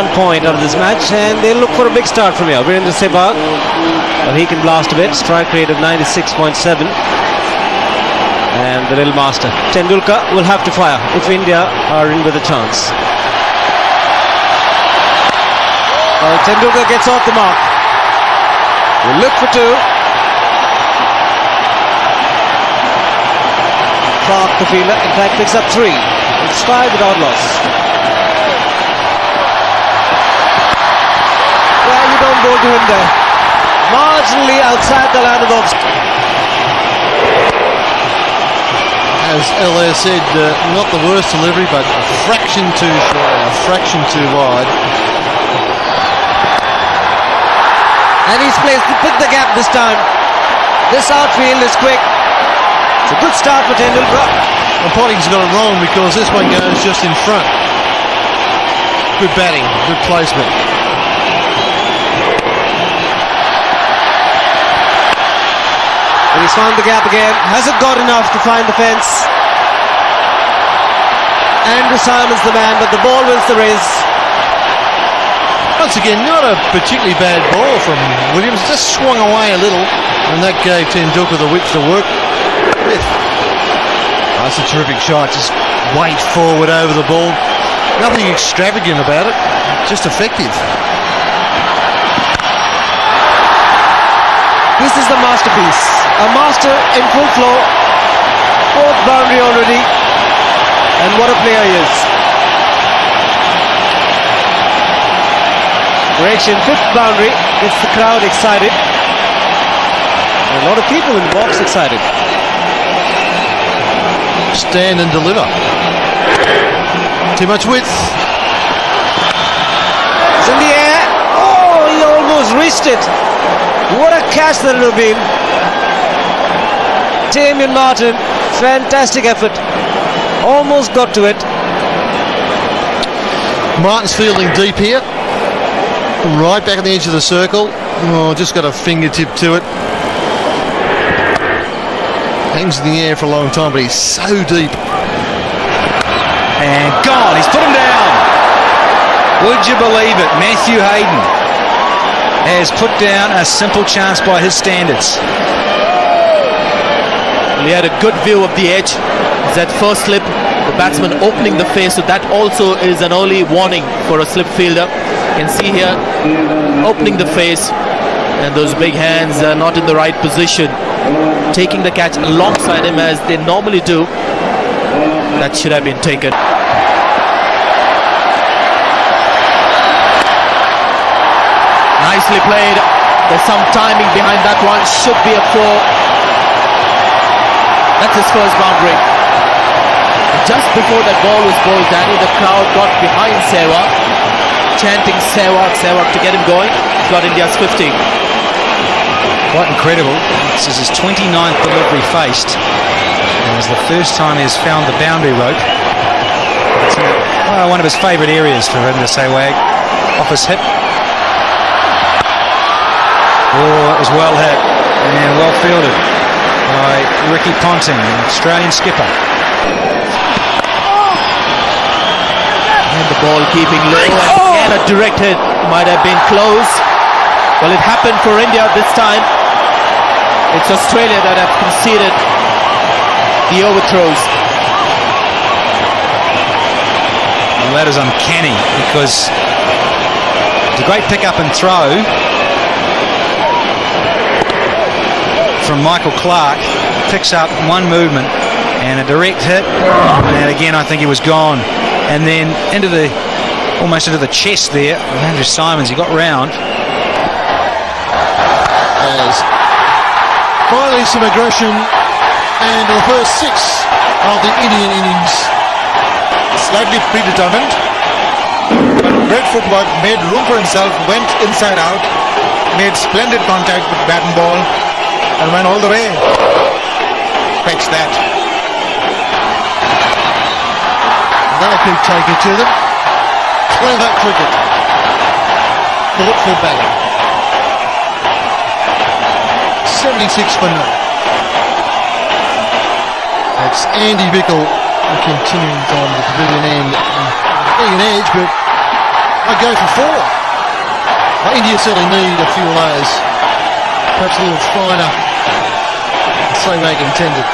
1 point out of this match, and they'll look for a big start from here. Virendra Sehwag, but he can blast a bit. Strike rate of 96.7. And the little master Tendulkar will have to fire if India are in with a chance. Well, Tendulkar gets off the mark. We'll look for 2. Clark, the fielder, in fact picks up 3. It's 5 without loss. Well, you don't bowl to him there. Marginally outside the line of obstacle. As LA said, not the worst delivery, but a fraction too short, a fraction too wide. And he's placed the gap this time. This outfield is quick. It's a good start for Tendulkar. And Potting's got it wrong because this one goes just in front. Good batting, good placement. And he's found the gap again. Hasn't got enough to find the fence. Andrew Simon's the man, but the ball wins the race. Once again, not a particularly bad ball from Williams. Just swung away a little, and that gave Tendulkar the width to work with. That's a terrific shot. Just weight forward over the ball. Nothing extravagant about it. Just effective. This is the masterpiece. A master in full flow. 4th boundary already. And what a player he is. Breaks in 5th boundary. Gets the crowd excited. And a lot of people in the box excited. Stand and deliver. Too much width. It's in the air. Oh, he almost reached it. What a catch that would have been. Damien Martin, fantastic effort. Almost got to it. Martin's fielding deep here. Right back at the edge of the circle. Oh, just got a fingertip to it. Hangs in the air for a long time, but he's so deep. And gone. He's put him down. Would you believe it? Matthew Hayden has put down a simple chance by his standards. Well, he had a good view of the edge. That first slip, the batsman opening the face, so that also is an early warning for a slip fielder. You can see here, opening the face, and those big hands are not in the right position. Taking the catch alongside him as they normally do. That should have been taken. Nicely played. There's some timing behind that one. Should be a 4. That's his first boundary. Just before that ball was bowled, Danny, the crowd got behind Sehwag, chanting Sehwag, Sehwag to get him going. He's got India's 50. Quite incredible. This is his 29th delivery faced. And it's the first time he's found the boundary rope. It's one of his favourite areas for Virendra Sehwag. Off his hip. Oh, it was well hit and well fielded by Ricky Ponting, an Australian skipper. And the ball keeping low, and a direct hit. Might have been close. Well, it happened for India this time. It's Australia that have conceded the overthrows. Well, that is uncanny because it's a great pick up and throw from Michael Clark. Picks up one movement and a direct hit, and again I think he was gone. And then almost into the chest there, Andrew Simons, he got round. As finally some aggression, and the first 6 of the Indian innings. Slightly predetermined, but great footwork, made room for himself, went inside out, made splendid contact with bat and ball, and went all the way. Fetch that. They'll keep taking to them. Clever cricket. Thoughtful batting. 76 for none. That's Andy Bickle continuing on the pavilion end. Getting an edge, but I go for 4. India certainly need a few layers. Perhaps a little finer. Sehwag intended.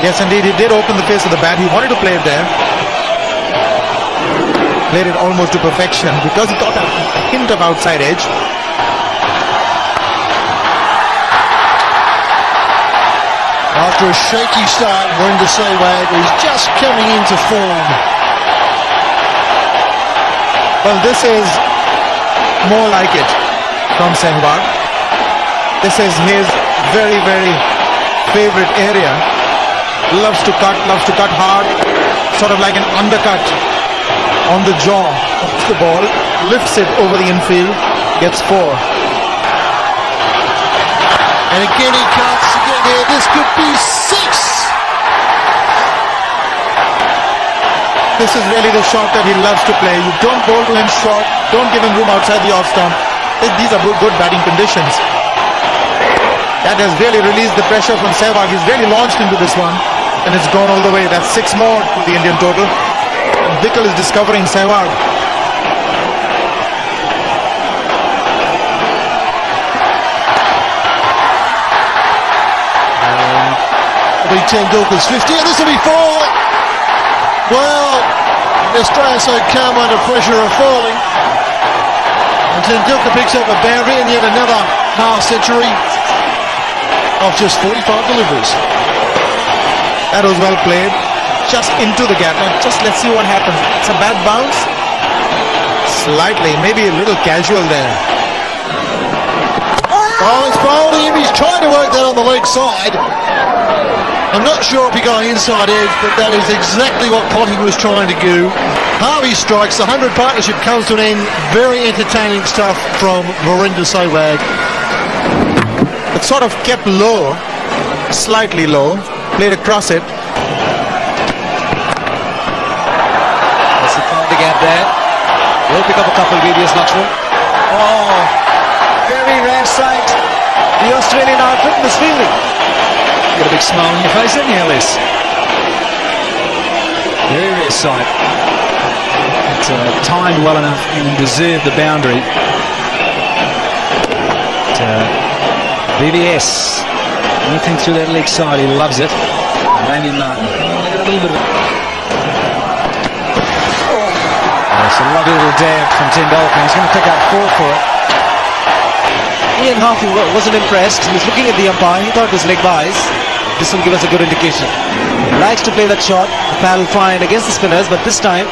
Yes, indeed, he did open the face of the bat. He wanted to play it there. Played it almost to perfection because he got a hint of outside edge. After a shaky start, Virender Sehwag is just coming into form. Well, this is more like it from Sehwag. This is his very, very favorite area. Loves to cut hard, sort of like an undercut on the jaw of the ball, lifts it over the infield, gets 4. And again he cuts, again here, this could be 6! This is really the shot that he loves to play. You don't bowl to him short, don't give him room outside the off stump. These are good batting conditions. That has really released the pressure from Sehwag. He's really launched into this one, and it's gone all the way. That's 6 more to the Indian total. And Bickel is discovering Sehwag. It'll be Tendulkar's 50, and this will be 4! Well, Australia so calm under pressure of falling. And Tendulkar picks up a boundary and yet another half century of just 45 deliveries. That was well played. Just into the gap. Now just let's see what happens. It's a bad bounce. Slightly, maybe a little casual there. Oh, it's bowling him. He's trying to work that on the leg side. I'm not sure if he got inside edge, but that is exactly what Potty was trying to do. Harvey strikes. The 100 partnership comes to an end. Very entertaining stuff from Virender Sehwag. It sort of kept low, slightly low, played across it. That's the found the gap there. We'll pick up a couple VVS Lakshman. Oh, very rare sight. The Australian outfit was fielding. Got a big smile on your face, haven't you, Alice? Very rare sight. It's timed well enough and deserved the boundary. VVS, anything through that leg side, he loves it. Damien Martin. A little bit of it's a lovely little dab from Tendulkar. He's going to pick up 4 for it. Ian Harvey wasn't impressed. He was looking at the umpire. He thought it was leg buys. This will give us a good indication. He likes to play that shot. The paddle fine against the spinners, but this time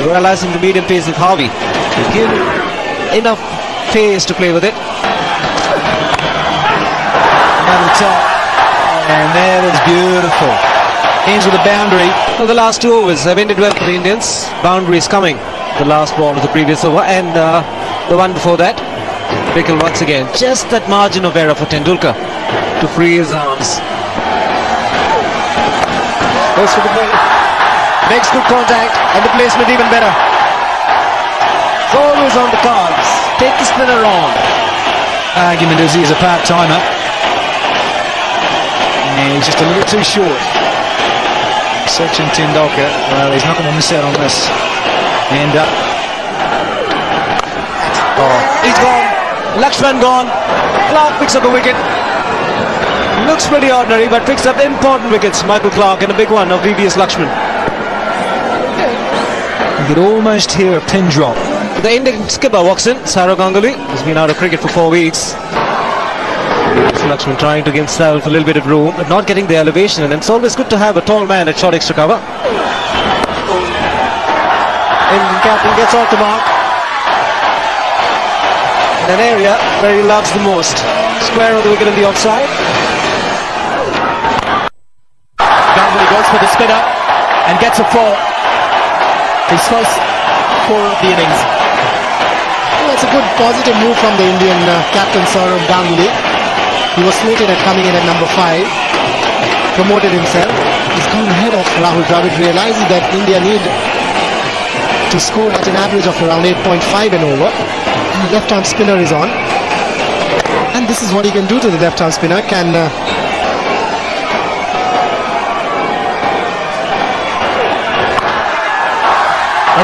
realizing the medium pace of Harvey. He give enough pace to play with it. Over the top. And that is beautiful. Ends with a boundary. Well, the last 2 overs have ended well for the Indians. Boundary is coming. The last ball of the previous over and the one before that. Bickel once again. Just that margin of error for Tendulkar to free his arms. Goes for the play. Makes good contact and the placement even better. It's always on the cards. Take the spinner on. Argument is he's a part-timer. And he's just a little too short. Sachin Tendulkar, well, he's not going to miss out on this. And he's gone. Lakshman gone. Clark picks up a wicket. Looks pretty ordinary, but picks up important wickets. Michael Clark and a big one of VVS Lakshman. you could almost hear a pin drop. The Indian skipper walks in. Saurav Ganguly has been out of cricket for 4 weeks. Lakshman trying to give himself a little bit of room, but not getting the elevation, and it's always good to have a tall man at short extra cover. Indian captain gets off the mark in an area where he loves the most. Square of the wicket in the offside. Ganguly goes for the spinner and gets a 4. His first 4 of the innings. Well, that's a good positive move from the Indian captain Saurav Ganguly. He was slated at coming in at number 5, promoted himself. He's gone ahead of Rahul Dravid, realizing that India need to score at an average of around 8.5 and over. And the left-arm spinner is on. And this is what he can do to the left-arm spinner. Can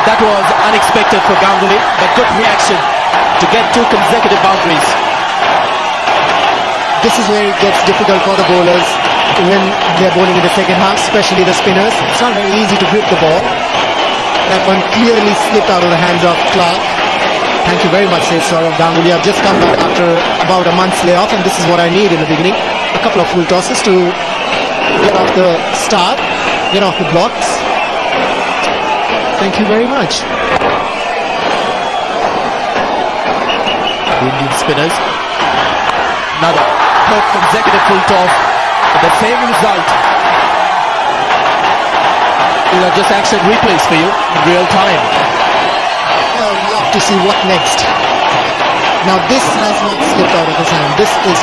That was unexpected for Ganguly, but good reaction to get 2 consecutive boundaries. This is where it gets difficult for the bowlers when they're bowling in the second half, especially the spinners. It's not very easy to grip the ball. That one clearly slipped out of the hands of Clark. Thank you very much, says Saurav Ganguly. I've just come back after about a month's layoff, and this is what I need in the beginning. A couple of full tosses to get off the start, get off the blocks. Thank you very much. The Indian spinners. Another third consecutive full toss with the same result. These are just action replays for you in real time. I'd love to see what next. Now this has not slipped out of his hand. This is